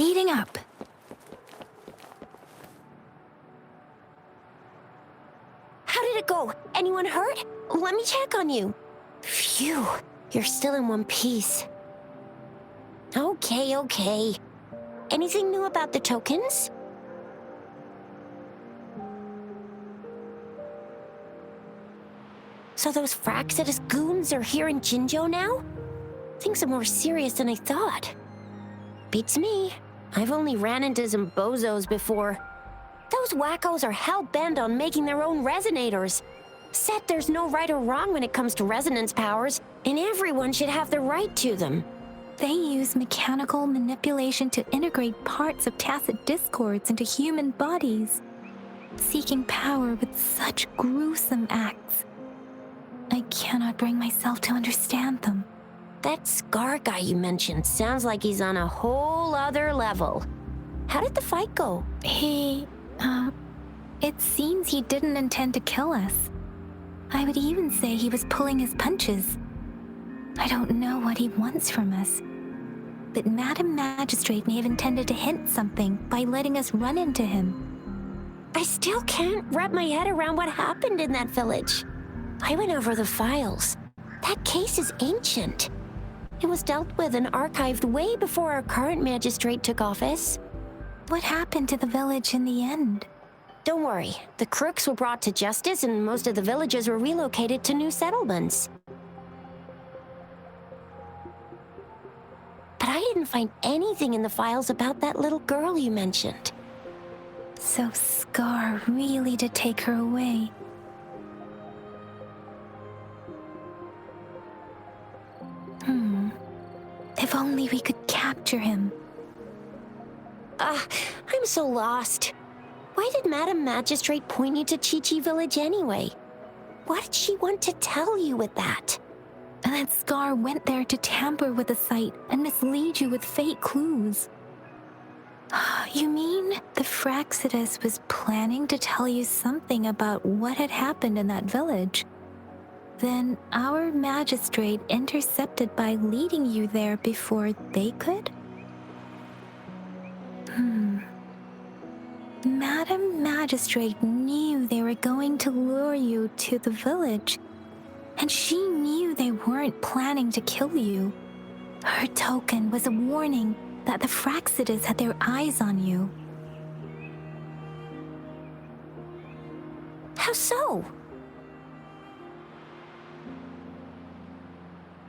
speeding up. How did it go? Anyone hurt? Let me check on you. Phew, you're still in one piece. Okay. Anything new about the tokens? So those Fraxidus goons are here in Jinzhou now? Things are more serious than I thought. Beats me. I've only ran into some bozos before. Those wackos are hell-bent on making their own resonators. Said there's no right or wrong when it comes to resonance powers, and everyone should have the right to them. They use mechanical manipulation to integrate parts of tacit discords into human bodies, seeking power with such gruesome acts. I cannot bring myself to understand them. That Scar guy you mentioned sounds like he's on a whole other level. How did the fight go? It seems he didn't intend to kill us. I would even say he was pulling his punches. I don't know what he wants from us. But Madam Magistrate may have intended to hint something by letting us run into him. I still can't wrap my head around what happened in that village. I went over the files. That case is ancient. It was dealt with and archived way before our current magistrate took office. What happened to the village in the end? Don't worry, the crooks were brought to justice and most of the villagers were relocated to new settlements. But I didn't find anything in the files about that little girl you mentioned. So Scar really did take her away. If only we could capture him. I'm so lost. Why did Madam Magistrate point you to Chi-Chi Village anyway? What did she want to tell you with that? And that Scar went there to tamper with the site and mislead you with fake clues. You mean the Fraxidus was planning to tell you something about what had happened in that village? Then our magistrate intercepted by leading you there before they could? Madam Magistrate knew they were going to lure you to the village, and she knew they weren't planning to kill you. Her token was a warning that the Fraxidus had their eyes on you. How so?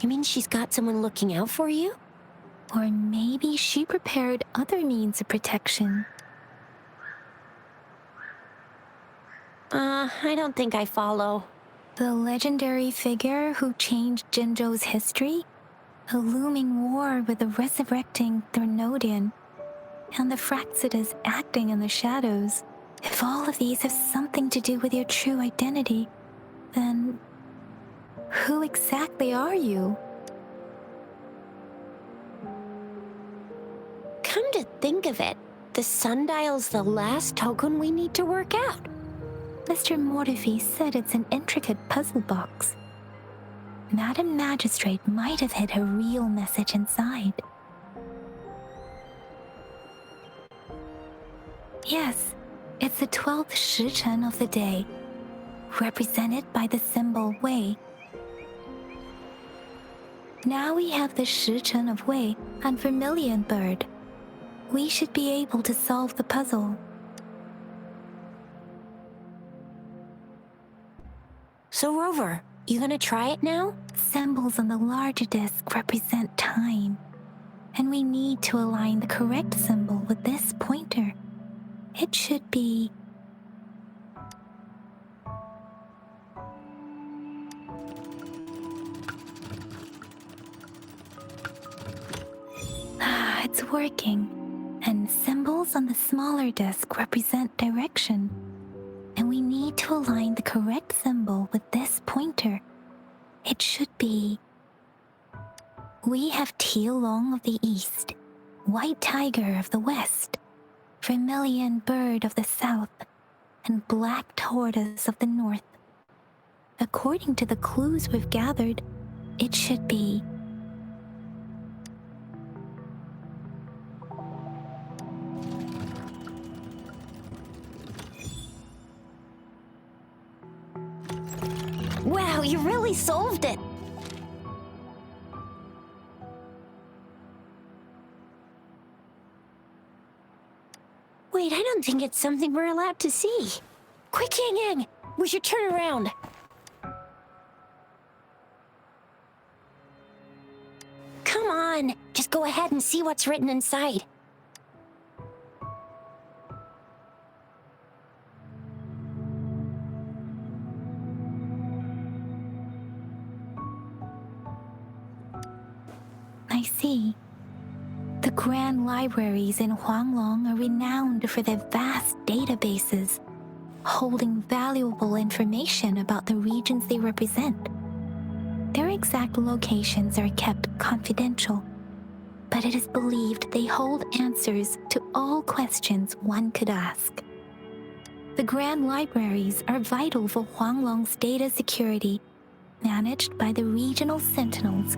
You mean she's got someone looking out for you? Or maybe she prepared other means of protection. I don't think I follow. The legendary figure who changed Jinzhou's history? A looming war with the resurrecting Threnodian, and the Fraxidus acting in the shadows. If all of these have something to do with your true identity, then who exactly are you? Come to think of it, the sundial's the last token we need to work out. Mr. Mortefi said it's an intricate puzzle box. Madam Magistrate might have hid her real message inside. Yes, it's the 12th Shichen of the day, represented by the symbol Wei. Now we have the Shichen of Wei and Vermilion Bird. We should be able to solve the puzzle. So Rover, you gonna try it now? Symbols on the larger disc represent time, and we need to align the correct symbol with this pointer. It should be... it's working. And symbols on the smaller disc represent direction. And we need to align the correct symbol with this pointer. It should be... We have Tielong of the east, White Tiger of the west, Vermilion Bird of the south, and Black Tortoise of the north. According to the clues we've gathered, it should be... we solved it. Wait, I don't think it's something we're allowed to see. Quick, Yang Yang! We should turn around. Come on, just go ahead and see what's written inside. I see. The grand libraries in Huanglong are renowned for their vast databases, holding valuable information about the regions they represent. Their exact locations are kept confidential, but it is believed they hold answers to all questions one could ask. The grand libraries are vital for Huanglong's data security, managed by the regional sentinels,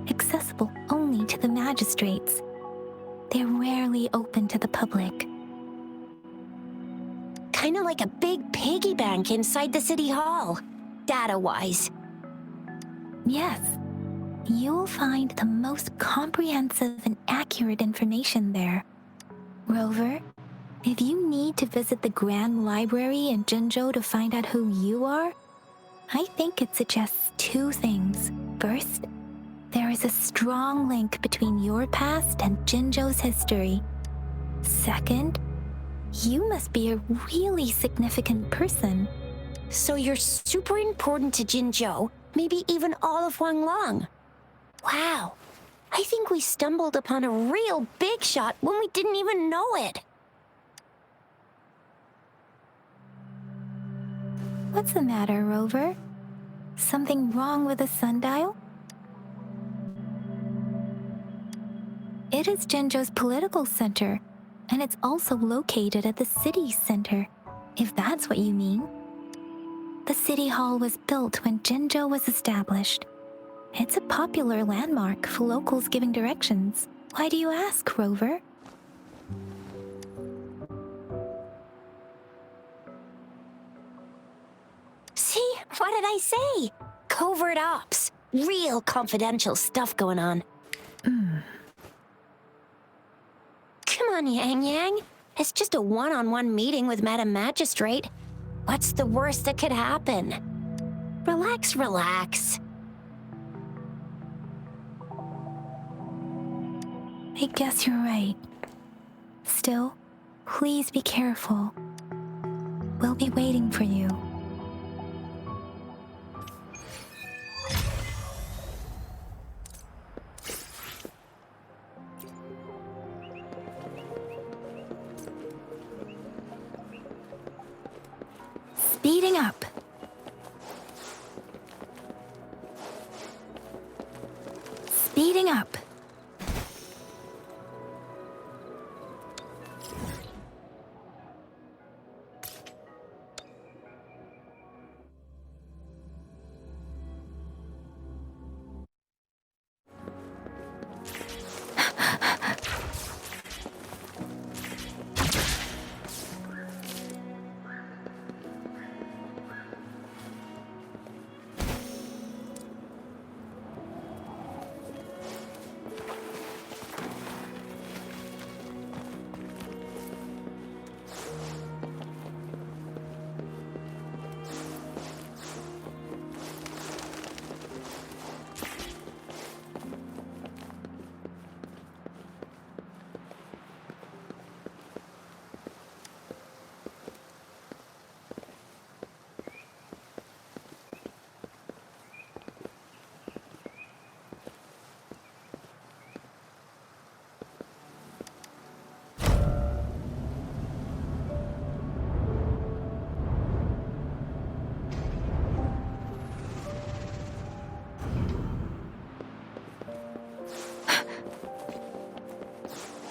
accessible only to the magistrates. They're rarely open to the public. Kinda like a big piggy bank inside the city hall, data-wise. Yes, you'll find the most comprehensive and accurate information there. Rover, if you need to visit the Grand Library in Jinzhou to find out who you are, I think it suggests two things. First, there is a strong link between your past and Jinzhou's history. Second, you must be a really significant person. So you're super important to Jinzhou, maybe even all of Huanglong. Wow, I think we stumbled upon a real big shot when we didn't even know it. What's the matter, Rover? Something wrong with the sundial? It is Jinzhou's political center, and it's also located at the city center, if that's what you mean. The city hall was built when Jinzhou was established. It's a popular landmark for locals giving directions. Why do you ask, Rover? See, what did I say? Covert ops. Real confidential stuff going on. Come on, Yang Yang. It's just a one-on-one meeting with Madam Magistrate. What's the worst that could happen? Relax, relax. I guess you're right. Still, please be careful. We'll be waiting for you. Speeding up. Speeding up.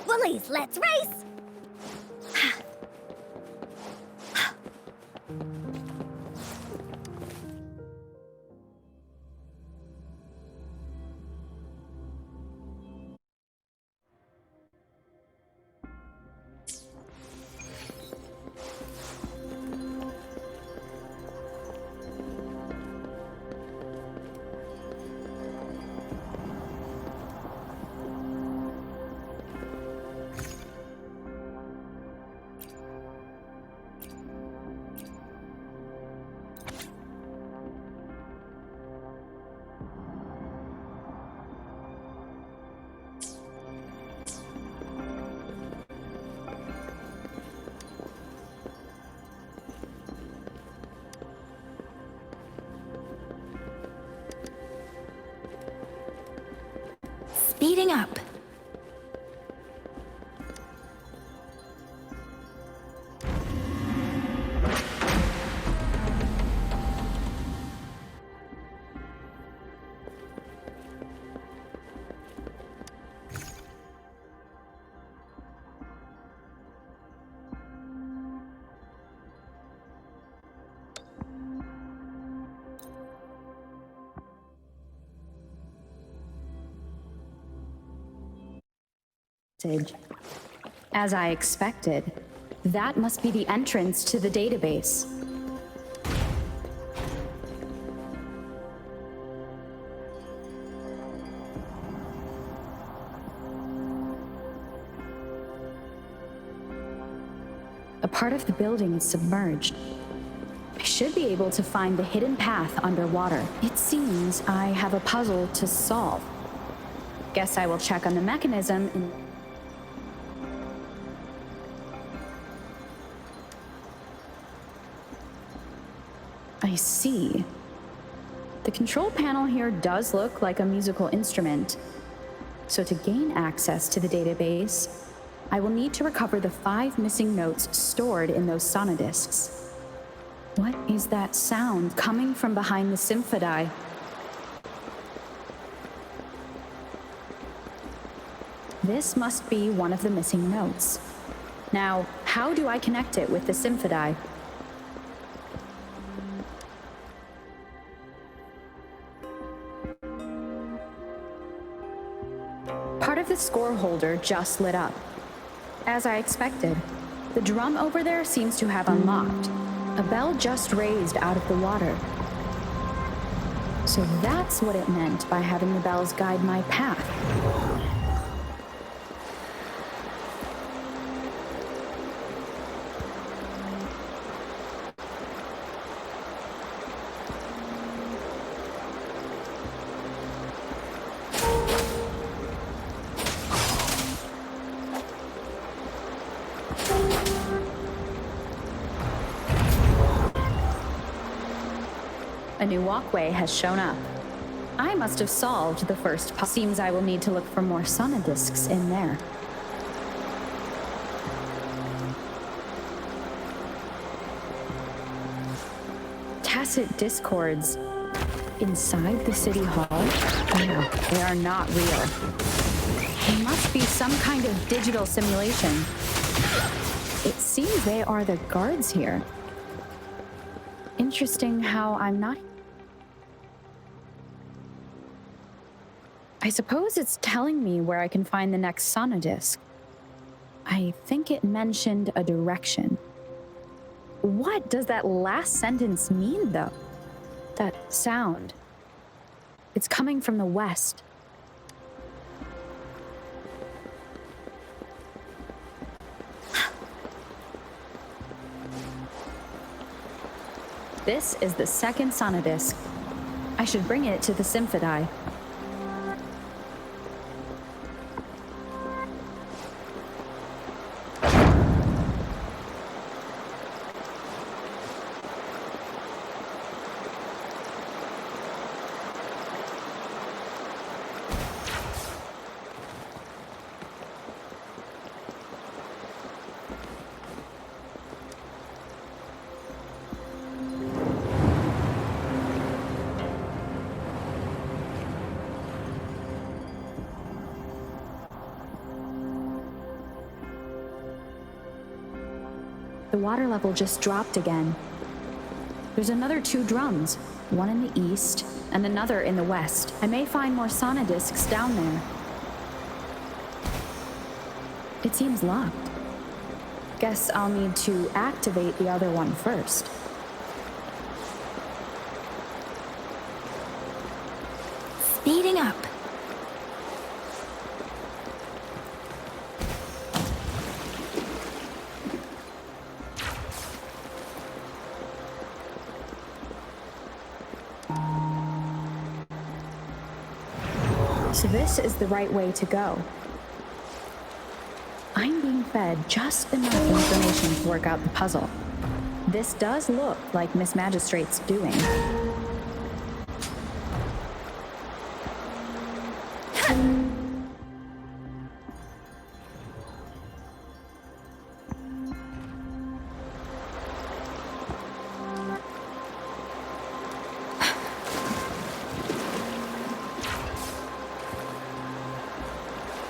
Bullies, let's race! Speeding up. As I expected, that must be the entrance to the database. A part of the building is submerged. I should be able to find the hidden path underwater. It seems I have a puzzle to solve. Guess I will check on the mechanism in... I see. The control panel here does look like a musical instrument. So to gain access to the database, I will need to recover the 5 missing notes stored in those sonodiscs. What is that sound coming from behind the symphody? This must be one of the missing notes. Now, how do I connect it with the symphody? Part of the score holder just lit up. As I expected, the drum over there seems to have unlocked. A bell just raised out of the water. So that's what it meant by having the bells guide my path. A new walkway has shown up. I must have solved the first puzzle. Seems I will need to look for more sonodiscs in there. Tacit discords inside the city hall? No, they are not real. It must be some kind of digital simulation. It seems they are the guards here. Interesting how I'm not... I suppose it's telling me where I can find the next sonodisc. I think it mentioned a direction. What does that last sentence mean, though? That sound. It's coming from the west. This is the second sonodisc. I should bring it to the symphody. The water level just dropped again. There's another 2 drums, one in the east and another in the west. I may find more sonodiscs down there. It seems locked. Guess I'll need to activate the other one first. Speeding up. So this is the right way to go. I'm being fed just enough information to work out the puzzle. This does look like Miss Magistrate's doing.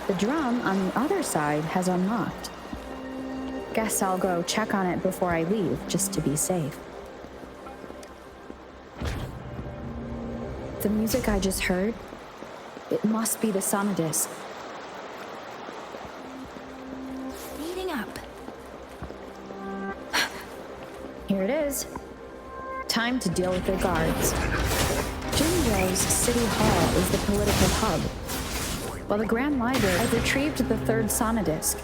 The drum on the other side has unlocked. Guess I'll go check on it before I leave, just to be safe. The music I just heard, it must be the sonodisc. Speeding up. Here it is. Time to deal with their guards. Jinzhou's City Hall is the political hub, while the Grand Library has retrieved the third sonodisc.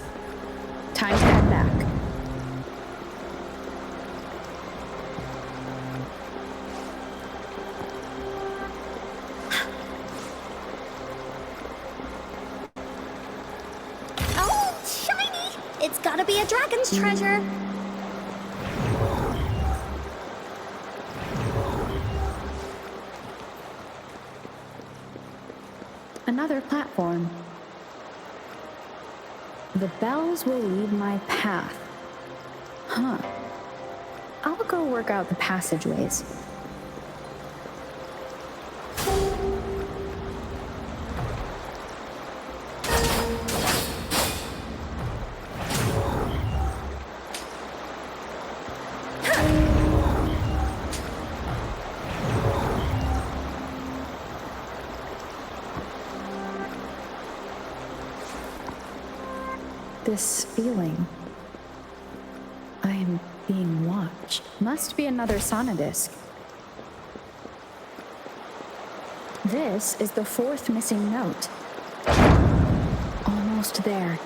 Time to head back. Oh, shiny! It's gotta be a dragon's treasure. Another platform. The bells will lead my path. Huh. I'll go work out the passageways. This feeling. I am being watched. Must be another sonodisc. This is the fourth missing note. Almost there.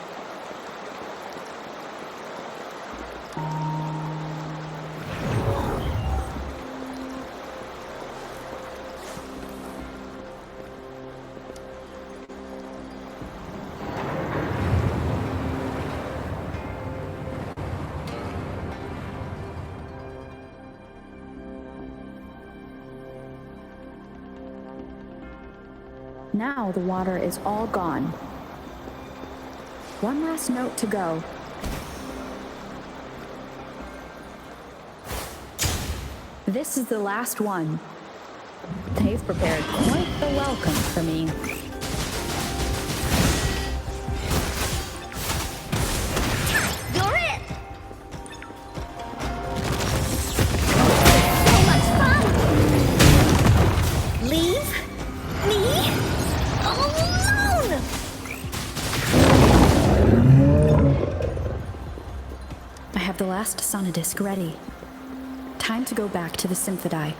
Now the water is all gone. One last note to go. This is the last one. They've prepared quite the welcome for me. You're it! So much fun! Leave me alone! I have the last sonodisc ready. Time to go back to the Symphodi.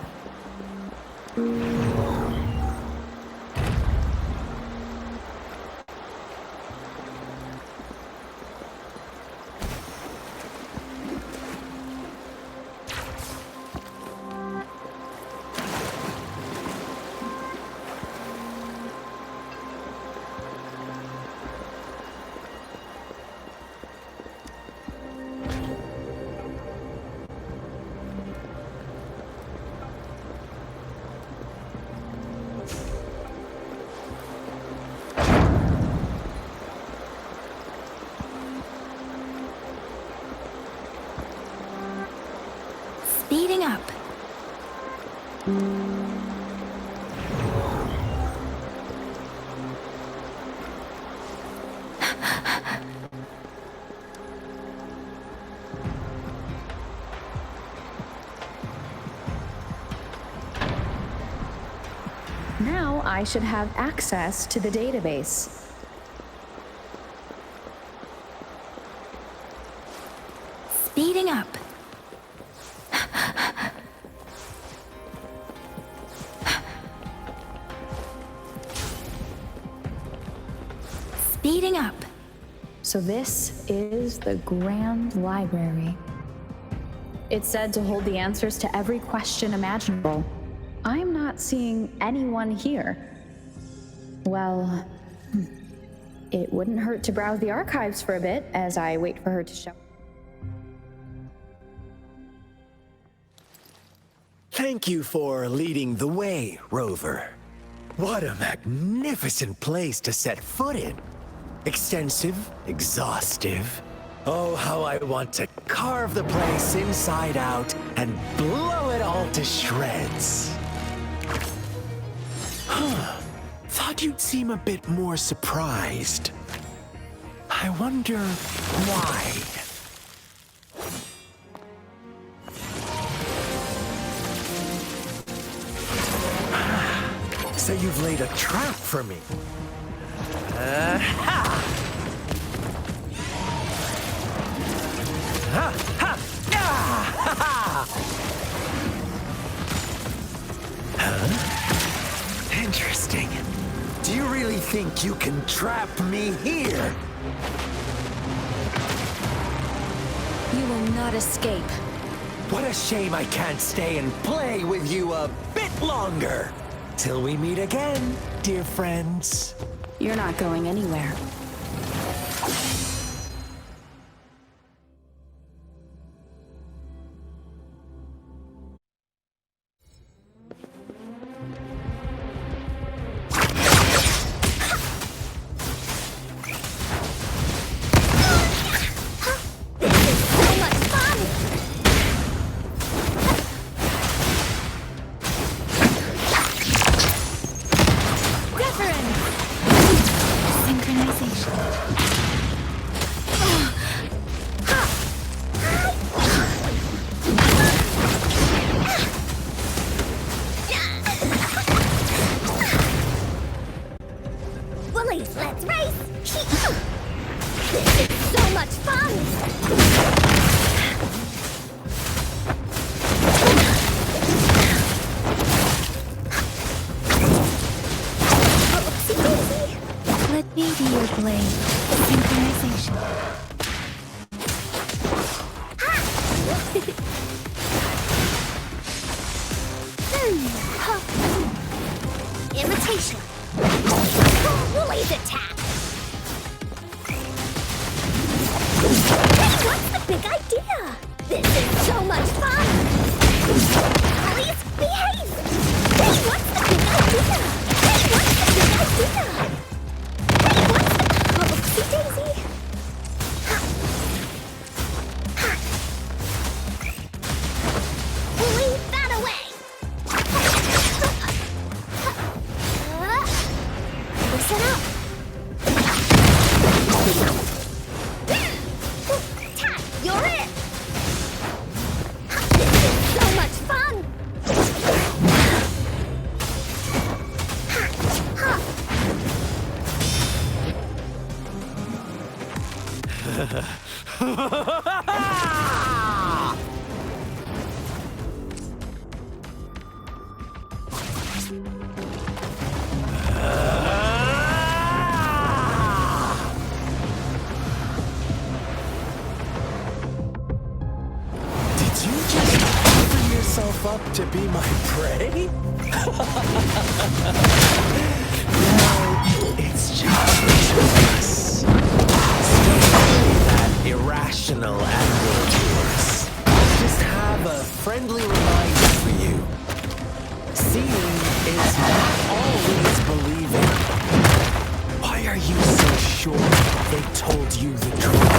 Speeding up. Now I should have access to the database. Speeding up. Speeding up. So this is the Grand Library. It's said to hold the answers to every question imaginable. I'm not seeing anyone here. Well, it wouldn't hurt to browse the archives for a bit as I wait for her to show. Thank you for leading the way, Rover. What a magnificent place to set foot in. Extensive, exhaustive. Oh, how I want to carve the place inside out and blow it all to shreds. Huh. Thought you'd seem a bit more surprised. I wonder why. So you've laid a trap for me. Ha! Ha! Ha! Ah! Ha! Ha! Huh? Interesting. Do you really think you can trap me here? You will not escape. What a shame I can't stay and play with you a bit longer. Till we meet again, dear friends. You're not going anywhere. Let's race! This is so much fun! Let me be your blade. Synchronization. Imitation. Woolly's attack. Hey, what's the big idea? This is so much fun. Please behave. Hey, what's the big idea? Hey, what's the big idea? Hey, what's the oopsie daisy? Woolly, that away. Listen up. Tat, you're it. This is so much fun. Did you just offer yourself up to be my prey? No, it's just between us. That irrational anger of yours. Just have a friendly reminder for you. Seeing is not always believing. Why are you so sure they told you the truth?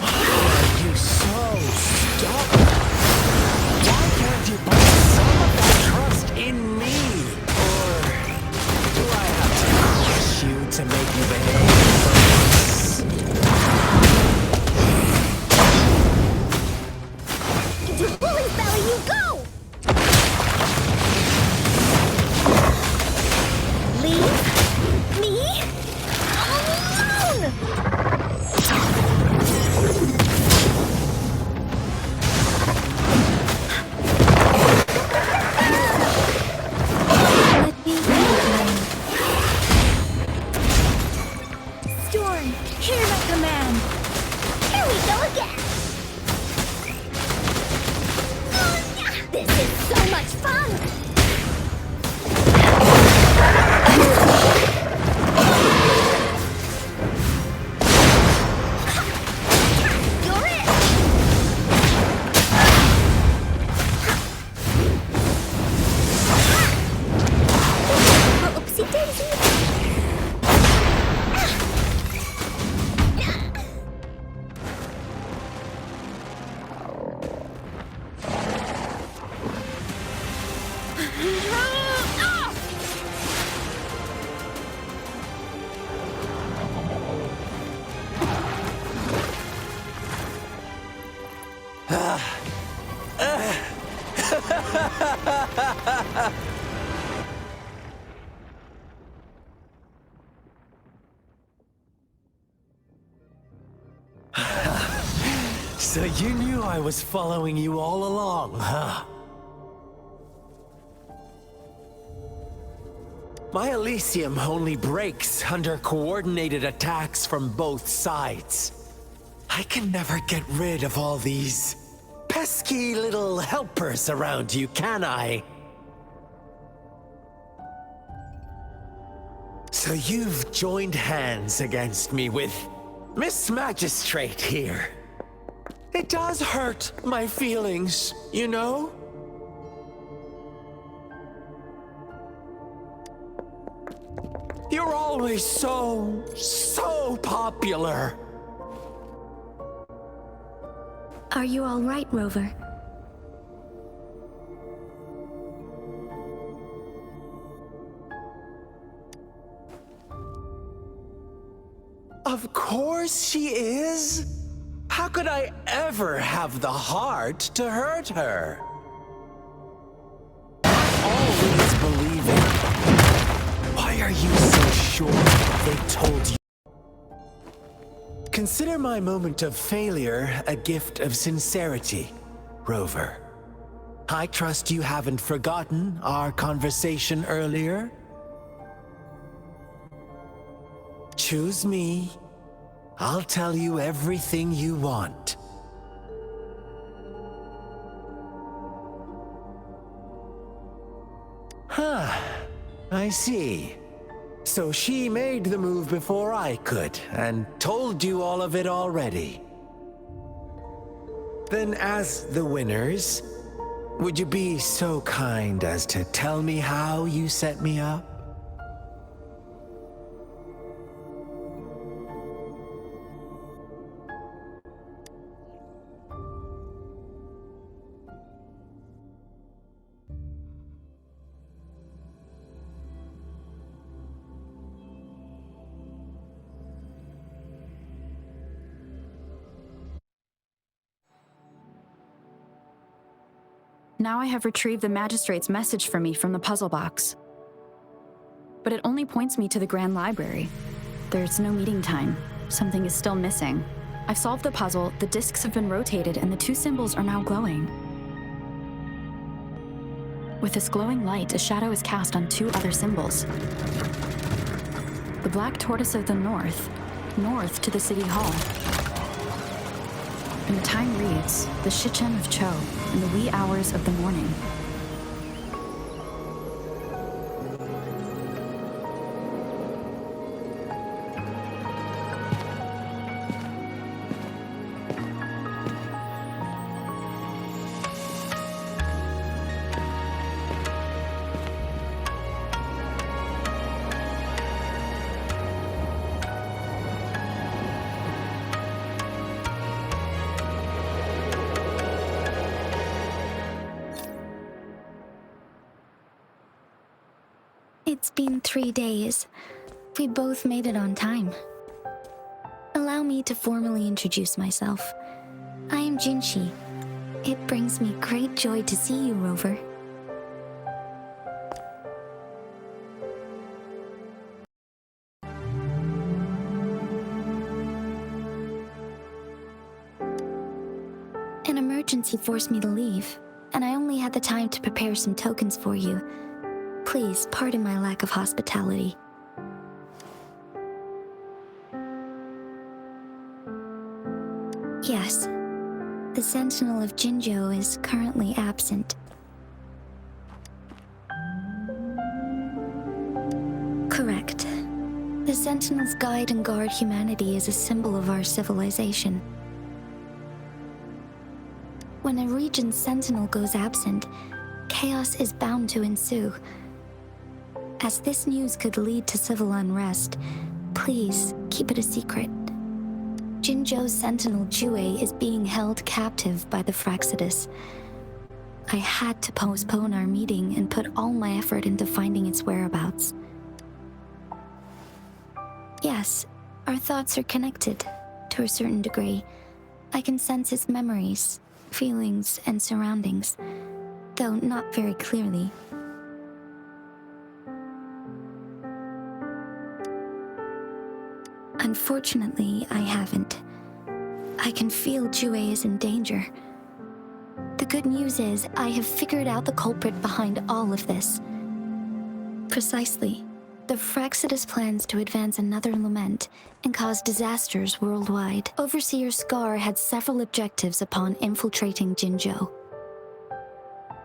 Are you so stubborn? Why can't you put some of that trust in me? Or do I have to crush you to make you behave for once? Into Woolly's belly you go! Leave me alone! Let me be your blade. Storm, hear my command. Here we go again! This is so much fun! You're it! Oopsie daisy! So you knew I was following you all along, huh? My Elysium only breaks under coordinated attacks from both sides. I can never get rid of all these pesky little helpers around you, can I? So you've joined hands against me with Miss Magistrate here. It does hurt my feelings, you know? You're always so popular. Are you all right, Rover? Of course she is. How could I ever have the heart to hurt her? Always believing. Why are you so sure they told you? Consider my moment of failure a gift of sincerity, Rover. I trust you haven't forgotten our conversation earlier. Choose me. I'll tell you everything you want. Huh. I see. So she made the move before I could, and told you all of it already. Then as the winners, would you be so kind as to tell me how you set me up? Now I have retrieved the magistrate's message for me from the puzzle box. But it only points me to the Grand Library. There's no meeting time. Something is still missing. I've solved the puzzle, the discs have been rotated, and the two symbols are now glowing. With this glowing light, a shadow is cast on two other symbols. The black tortoise of the north to the city hall. And the time reads, the Shichen of Cho, in the wee hours of the morning. It's been 3 days. We both made it on time. Allow me to formally introduce myself. I am Jinshi. It brings me great joy to see you, Rover. An emergency forced me to leave, and I only had the time to prepare some tokens for you. Please pardon my lack of hospitality. Yes, the Sentinel of Jinzhou is currently absent. Correct. The Sentinels guide and guard humanity as a symbol of our civilization. When a region's Sentinel goes absent, chaos is bound to ensue. As this news could lead to civil unrest, please keep it a secret. Jinzhou's Sentinel Jue is being held captive by the Fraxidus. I had to postpone our meeting and put all my effort into finding its whereabouts. Yes, our thoughts are connected, to a certain degree. I can sense its memories, feelings, and surroundings, though not very clearly. Unfortunately, I haven't. I can feel Jue is in danger. The good news is I have figured out the culprit behind all of this. Precisely, the Frexidus plans to advance another lament and cause disasters worldwide. Overseer Scar had several objectives upon infiltrating Jinzhou.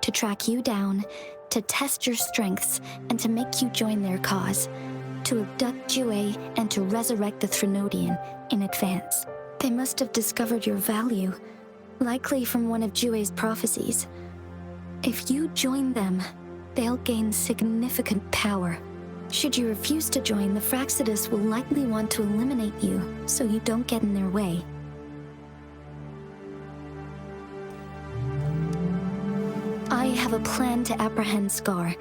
To track you down, to test your strengths, and to make you join their cause. To abduct Jue and to resurrect the Threnodian in advance. They must have discovered your value, likely from one of Jue's prophecies. If you join them, they'll gain significant power. Should you refuse to join, the Frexidus will likely want to eliminate you, so you don't get in their way. I have a plan to apprehend Scar.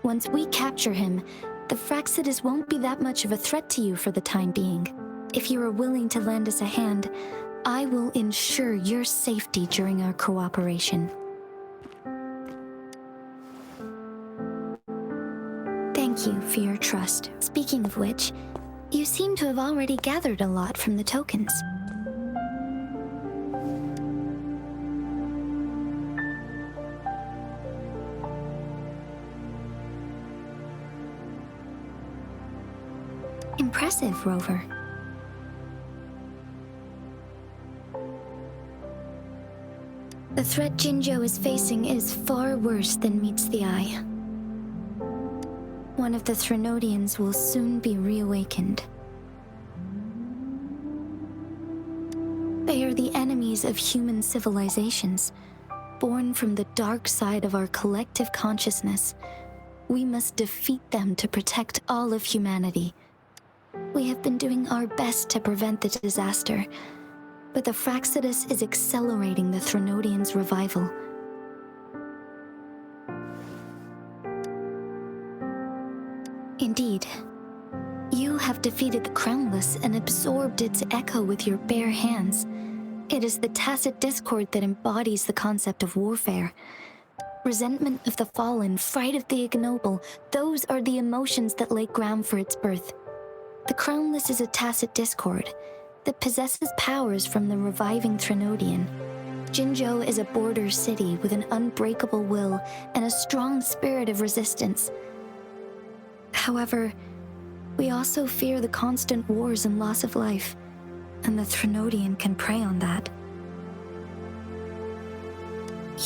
Once we capture him, the Frexidus won't be that much of a threat to you for the time being. If you are willing to lend us a hand, I will ensure your safety during our cooperation. Thank you for your trust. Speaking of which, you seem to have already gathered a lot from the tokens. Impressive, Rover. The threat Jinzhou is facing is far worse than meets the eye. One of the Threnodians will soon be reawakened. They are the enemies of human civilizations, born from the dark side of our collective consciousness. We must defeat them to protect all of humanity. We have been doing our best to prevent the disaster, but the Frexidus is accelerating the Threnodians' revival. Indeed, you have defeated the Crownless and absorbed its echo with your bare hands. It is the tacit discord that embodies the concept of warfare. Resentment of the fallen, fright of the ignoble, those are the emotions that lay ground for its birth. The Crownless is a tacit discord that possesses powers from the reviving Threnodian. Jinzhou is a border city with an unbreakable will and a strong spirit of resistance. However, we also fear the constant wars and loss of life, and the Threnodian can prey on that.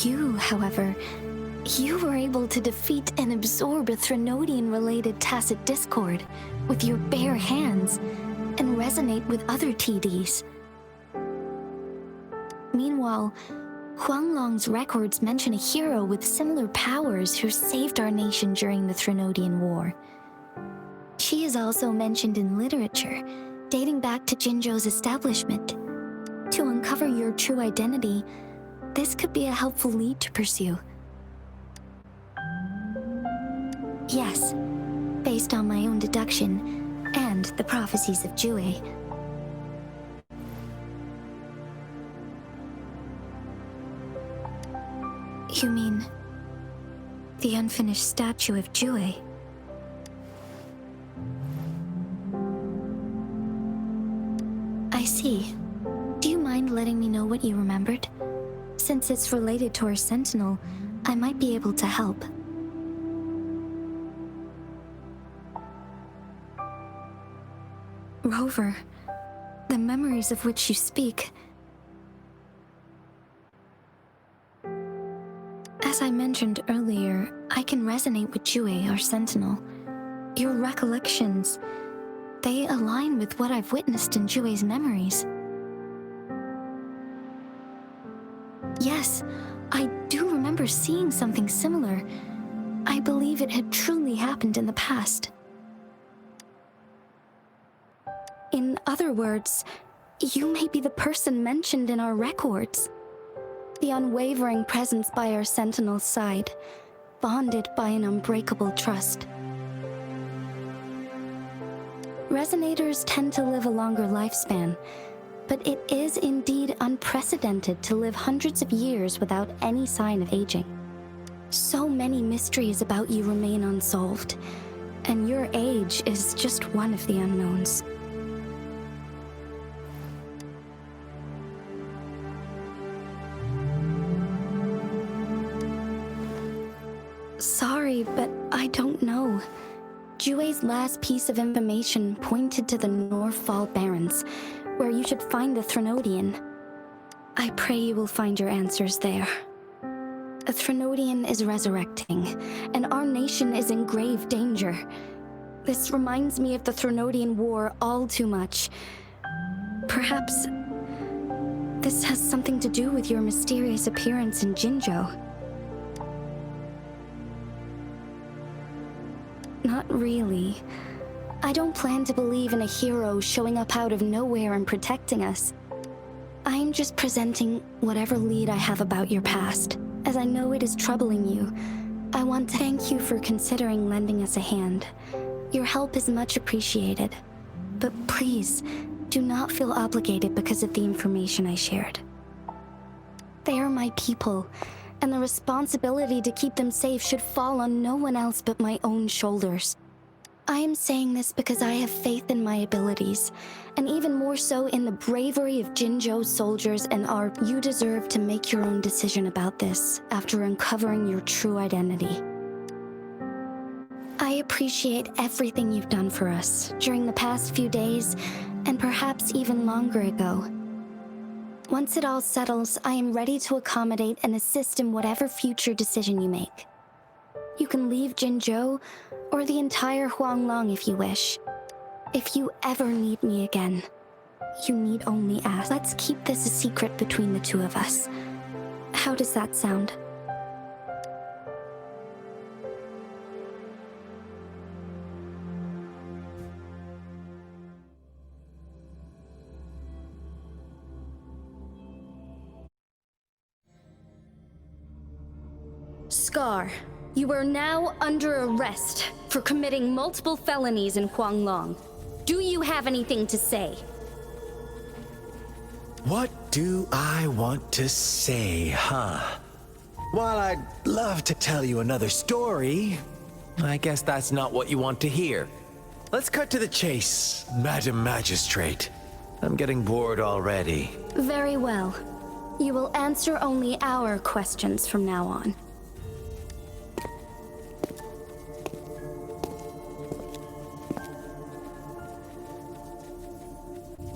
You, however, you were able to defeat and absorb a Threnodian-related tacit discord with your bare hands and resonate with other TDs. Meanwhile, Huanglong's records mention a hero with similar powers who saved our nation during the Threnodian War. She is also mentioned in literature, dating back to Jinzhou's establishment. To uncover your true identity, this could be a helpful lead to pursue. Yes, based on my own deduction and the prophecies of Jue. You mean the unfinished statue of Jue? I see. Do you mind letting me know what you remembered? Since it's related to our sentinel, I might be able to help. Rover, the memories of which you speak. As I mentioned earlier, I can resonate with Jue, our sentinel. Your recollections, they align with what I've witnessed in Jue's memories. Yes, I do remember seeing something similar. I believe it had truly happened in the past. In other words, you may be the person mentioned in our records. The unwavering presence by our sentinel's side, bonded by an unbreakable trust. Resonators tend to live a longer lifespan, but it is indeed unprecedented to live hundreds of years without any sign of aging. So many mysteries about you remain unsolved, and your age is just one of the unknowns. Sorry, but I don't know. Jue's last piece of information pointed to the Northfall Barrens, where you should find the Threnodian. I pray you will find your answers there. A Threnodian is resurrecting, and our nation is in grave danger. This reminds me of the Threnodian War all too much. Perhaps this has something to do with your mysterious appearance in Jinzhou. Not really. I don't plan to believe in a hero showing up out of nowhere and protecting us. I'm just presenting whatever lead I have about your past. As I know it is troubling you, I want to thank you for considering lending us a hand. Your help is much appreciated. But please, do not feel obligated because of the information I shared. They are my people, and the responsibility to keep them safe should fall on no one else but my own shoulders. I am saying this because I have faith in my abilities, and even more so in the bravery of Jinzhou's soldiers and our. You deserve to make your own decision about this after uncovering your true identity. I appreciate everything you've done for us during the past few days, and perhaps even longer ago. Once it all settles, I am ready to accommodate and assist in whatever future decision you make. You can leave Jinzhou, or the entire Huanglong if you wish. If you ever need me again, you need only ask. Let's keep this a secret between the two of us. How does that sound? Scar, you are now under arrest for committing multiple felonies in Huanglong. Do you have anything to say? What do I want to say, huh? While I'd love to tell you another story, I guess that's not what you want to hear. Let's cut to the chase, Madam Magistrate. I'm getting bored already. Very well. You will answer only our questions from now on.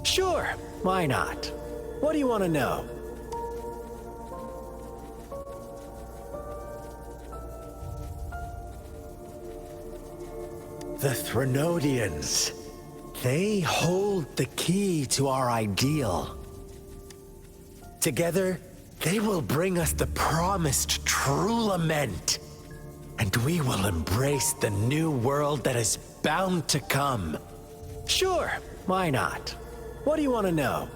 Sure, why not? What do you want to know? The Threnodians. They hold the key to our ideal. Together, they will bring us the promised true lament. And we will embrace the new world that is bound to come. Sure, why not? What do you want to know?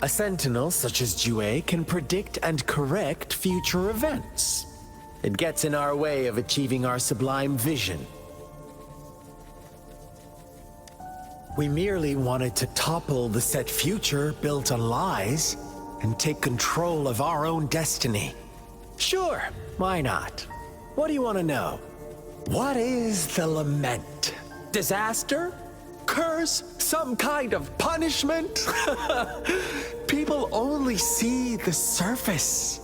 A sentinel such as Jue can predict and correct future events. It gets in our way of achieving our sublime vision. We merely wanted to topple the set future built on lies and take control of our own destiny. Sure, why not? What do you want to know? What is the lament? Disaster? Curse? Some kind of punishment? People only see the surface.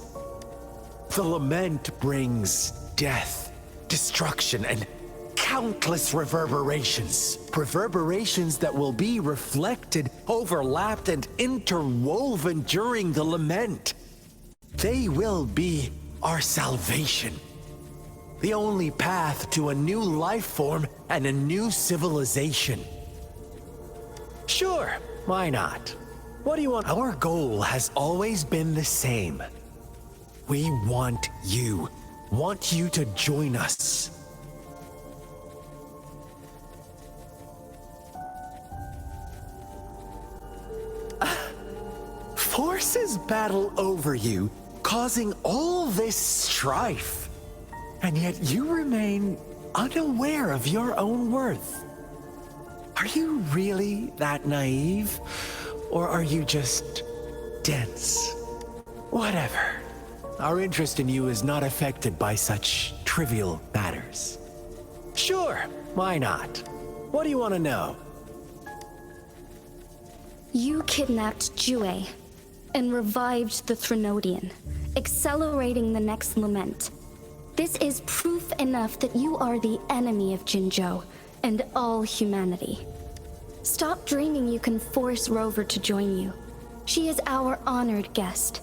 The lament brings death, destruction, and countless reverberations. Reverberations that will be reflected, overlapped, and interwoven during the lament. They will be our salvation. The only path to a new life form and a new civilization. Sure, why not? What do you want? Our goal has always been the same. We want you to join us. Forces battle over you, causing all this strife. And yet you remain unaware of your own worth. Are you really that naive? Or are you just dense? Whatever. Our interest in you is not affected by such trivial matters. Sure, why not? What do you want to know? You kidnapped Jue and revived the Threnodian, accelerating the next lament. This is proof enough that you are the enemy of Jinzhou and all humanity. Stop dreaming you can force Rover to join you. She is our honored guest,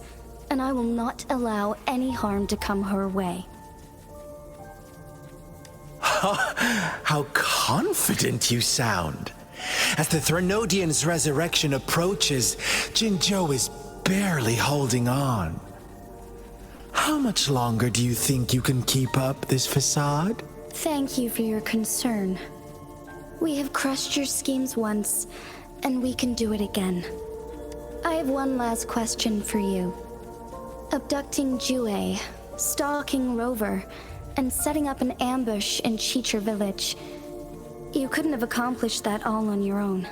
and I will not allow any harm to come her way. How confident you sound. As the Threnodian's resurrection approaches, Jinzhou is barely holding on. How much longer do you think you can keep up this facade? Thank you for your concern. We have crushed your schemes once, and we can do it again. I have one last question for you. Abducting Jue, stalking Rover, and setting up an ambush in Chicher village. You couldn't have accomplished that all on your own.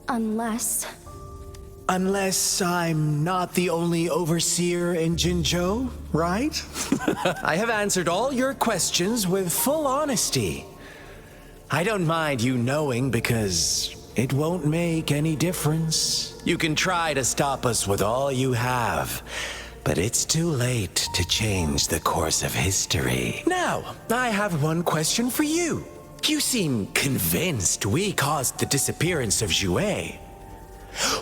Unless I'm not the only overseer in Jinzhou, right? I have answered all your questions with full honesty. I don't mind you knowing because it won't make any difference. You can try to stop us with all you have, but it's too late to change the course of history. Now, I have one question for you. You seem convinced we caused the disappearance of Jue.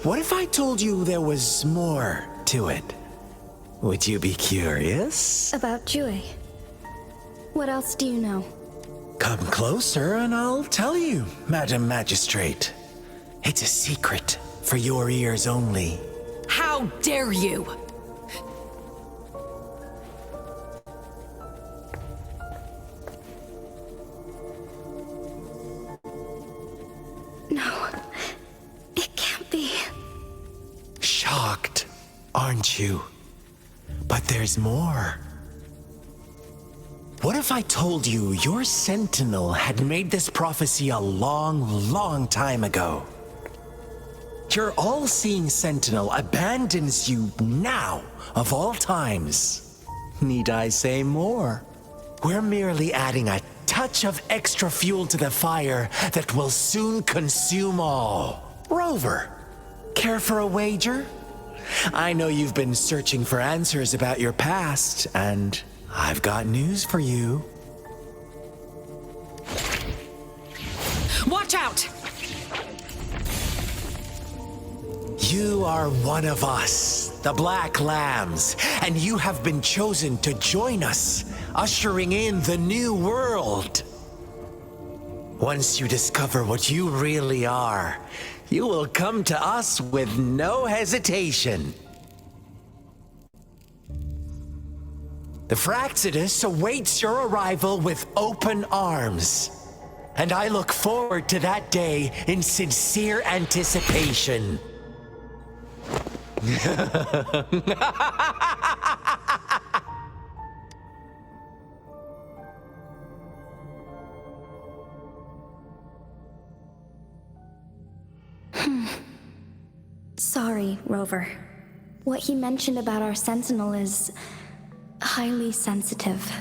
What if I told you there was more to it? Would you be curious? about Jue. What else do you know? Come closer and I'll tell you, Madam Magistrate. It's a secret for your ears only. How dare you! No, it can't be. Shocked, aren't you? But there's more. What if I told you your sentinel had made this prophecy a long, long time ago? Your all-seeing sentinel abandons you now, of all times. Need I say more? We're merely adding a touch of extra fuel to the fire that will soon consume all. Rover, care for a wager? I know you've been searching for answers about your past, and I've got news for you. Watch out! You are one of us, the Black Lambs, and you have been chosen to join us, ushering in the new world. Once you discover what you really are, you will come to us with no hesitation. The Fraxidus awaits your arrival with open arms, and I look forward to that day in sincere anticipation. Sorry, Rover. What he mentioned about our sentinel is highly sensitive.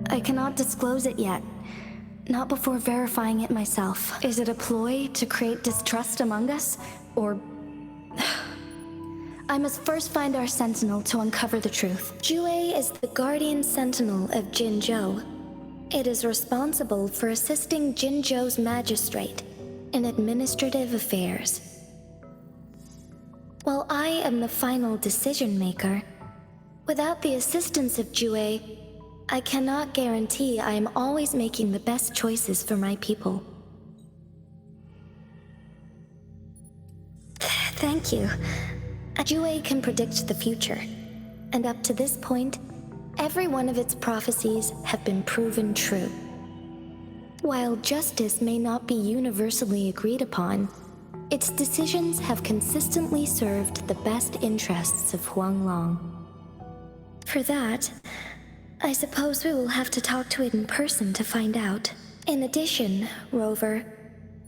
I cannot disclose it yet. Not before verifying it myself. Is it a ploy to create distrust among us? Or... I must first find our sentinel to uncover the truth. Jue is the guardian sentinel of Jinzhou. It is responsible for assisting Jinzhou's magistrate in administrative affairs. While I am the final decision maker, without the assistance of Jue, I cannot guarantee I am always making the best choices for my people. Thank you. Jue can predict the future, and up to this point, every one of its prophecies have been proven true. While justice may not be universally agreed upon, its decisions have consistently served the best interests of Huanglong. For that, I suppose we will have to talk to it in person to find out. In addition, Rover,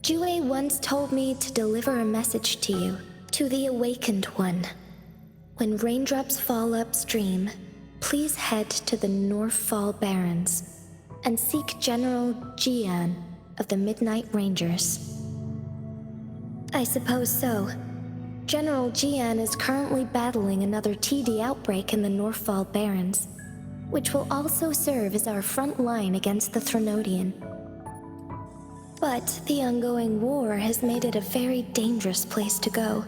Jue once told me to deliver a message to you, to the Awakened One. When raindrops fall upstream, please head to the Northfall Barrens and seek General Jian of the Midnight Rangers. I suppose so. General Jian is currently battling another TD outbreak in the Northfall Barrens. which will also serve as our front line against the Threnodian. But the ongoing war has made it a very dangerous place to go.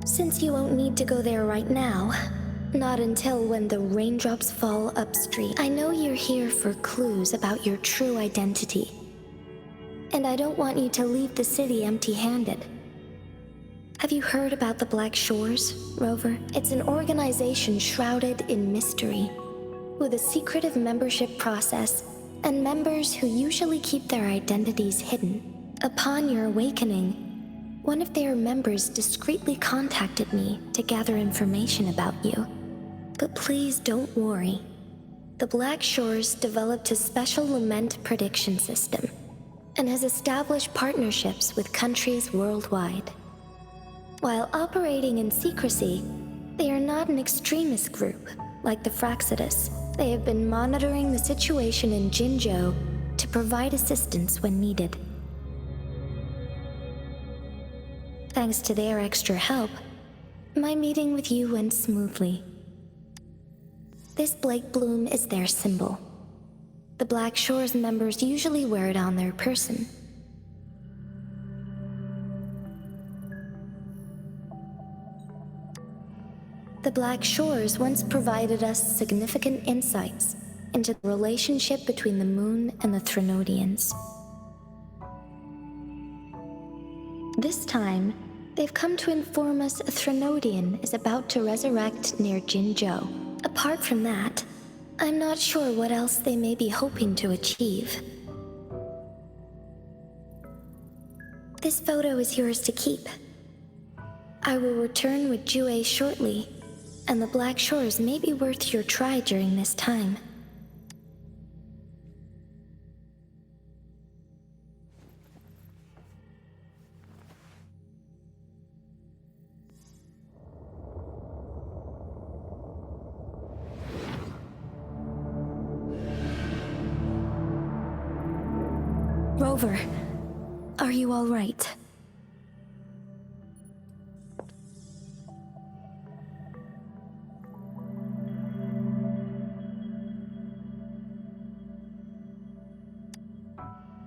Since you won't need to go there right now, not until when the raindrops fall upstream. I know you're here for clues about your true identity. And I don't want you to leave the city empty-handed. Have you heard about the Black Shores, Rover? It's an organization shrouded in mystery, with a secretive membership process and members who usually keep their identities hidden. Upon your awakening, one of their members discreetly contacted me to gather information about you. But please don't worry. The Black Shores developed a special lament prediction system and has established partnerships with countries worldwide. While operating in secrecy, they are not an extremist group like the Fraxidus. They have been monitoring the situation in Jinzhou to provide assistance when needed. Thanks to their extra help, my meeting with you went smoothly. This Blake Bloom is their symbol. The Black Shores members usually wear it on their person. The Black Shores once provided us significant insights into the relationship between the moon and the Threnodians. This time, they've come to inform us a Threnodian is about to resurrect near Jinzhou. Apart from that, I'm not sure what else they may be hoping to achieve. This photo is yours to keep. I will return with Jue shortly, and the Black Shores may be worth your try during this time. Rover, are you all right?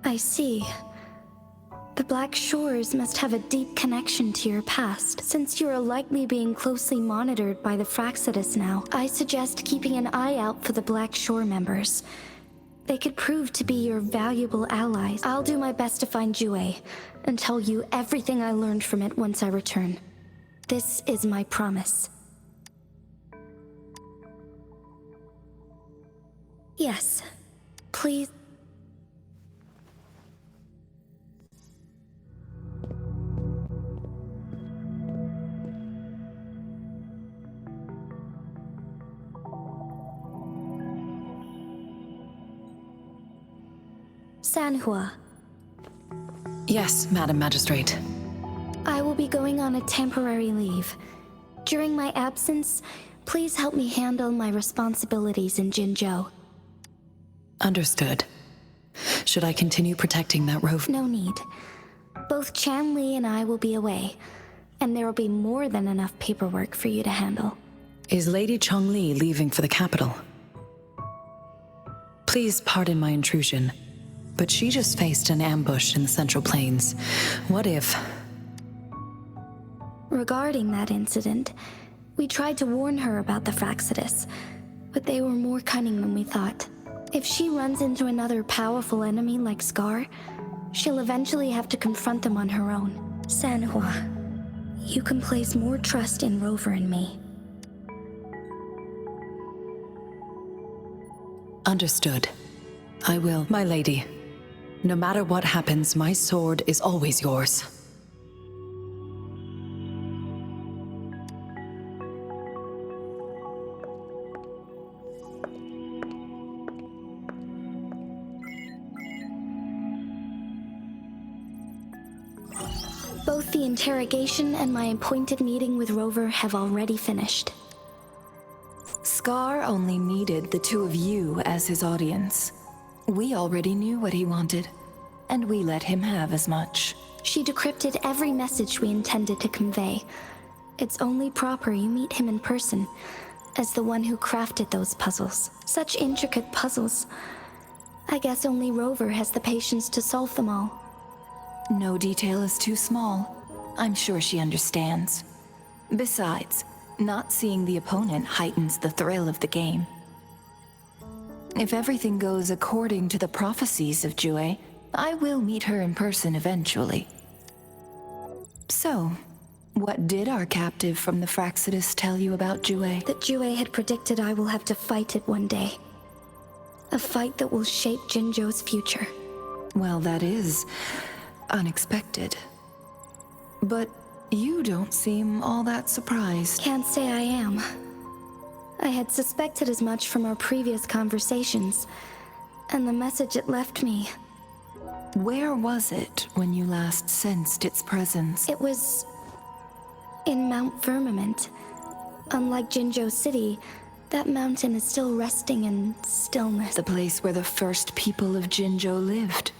I see. The Black Shores must have a deep connection to your past. Since you are likely being closely monitored by the Fraxidus now, I suggest keeping an eye out for the Black Shore members. They could prove to be your valuable allies. I'll do my best to find Jue and tell you everything I learned from it once I return. This is my promise. Yes, please. Sanhua. Yes, Madam Magistrate. I will be going on a temporary leave. During my absence, please help me handle my responsibilities in Jinzhou. Understood. Should I continue protecting that rover? No need. Both Chan Li and I will be away, and there will be more than enough paperwork for you to handle. Is Lady Chongli leaving for the capital? Please pardon my intrusion, but she just faced an ambush in the Central Plains. What if... Regarding that incident, we tried to warn her about the Fraxidus, but they were more cunning than we thought. If she runs into another powerful enemy like Scar, she'll eventually have to confront them on her own. Sanhua, you can place more trust in Rover and me. Understood. I will. My lady, no matter what happens, my sword is always yours. Both the interrogation and my appointed meeting with Rover have already finished. Scar only needed the two of you as his audience. We already knew what he wanted, and we let him have as much. She decrypted every message we intended to convey. It's only proper you meet him in person, as the one who crafted those puzzles. Such intricate puzzles. I guess only Rover has the patience to solve them all. No detail is too small. I'm sure she understands. Besides, not seeing the opponent heightens the thrill of the game. If everything goes according to the prophecies of Jue, I will meet her in person eventually. So, what did our captive from the Fraxidus tell you about Jue? That Jue had predicted I will have to fight it one day. A fight that will shape Jinzhou's future. Well, that is unexpected. But you don't seem all that surprised. Can't say I am. I had suspected as much from our previous conversations, and the message it left me. Where was it when you last sensed its presence? It was in Mount Firmament. Unlike Jinzhou City, that mountain is still resting in stillness. The place where the first people of Jinzhou lived,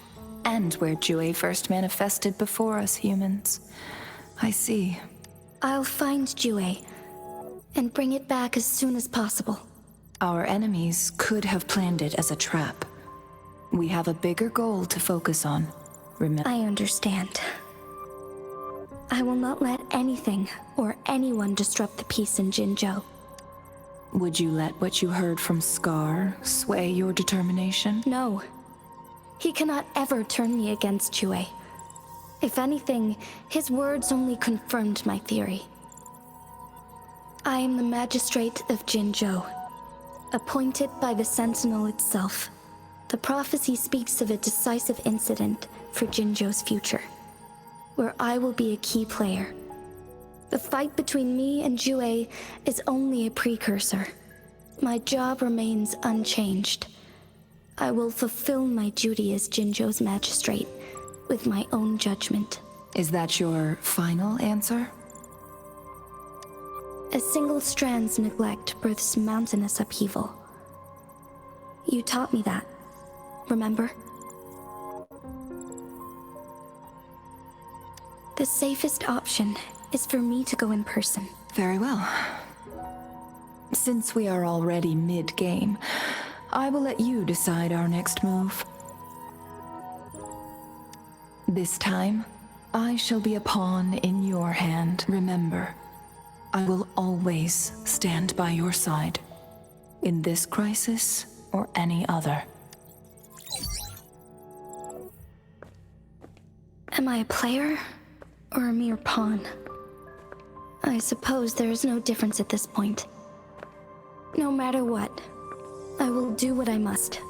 and where Jue first manifested before us humans. I see. I'll find Jue and bring it back as soon as possible. Our enemies could have planned it as a trap. We have a bigger goal to focus on. Remember. I understand. I will not let anything or anyone disrupt the peace in Jinzhou. Would you let what you heard from Scar sway your determination? No. He cannot ever turn me against Jue. If anything, his words only confirmed my theory. I am the magistrate of Jinzhou, appointed by the Sentinel itself. The prophecy speaks of a decisive incident for Jinzhou's future, where I will be a key player. The fight between me and Jue is only a precursor. My job remains unchanged. I will fulfill my duty as Jinzhou's magistrate with my own judgment. Is that your final answer? A single strand's neglect births mountainous upheaval. You taught me that, remember? The safest option is for me to go in person. Very well. Since we are already mid-game, I will let you decide our next move. This time, I shall be a pawn in your hand. Remember, I will always stand by your side, in this crisis or any other. Am I a player or a mere pawn? I suppose there is no difference at this point. No matter what, I will do what I must.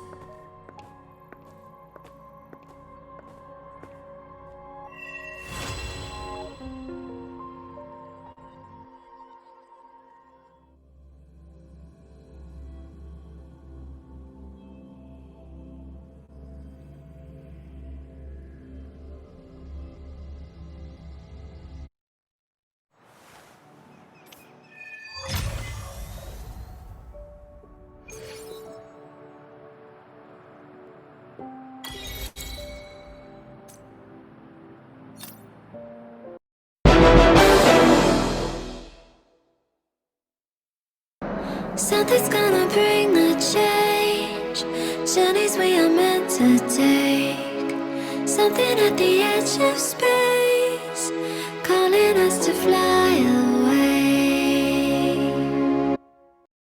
Something's gonna bring the change. Journeys we are meant to take. Something at the edge of space.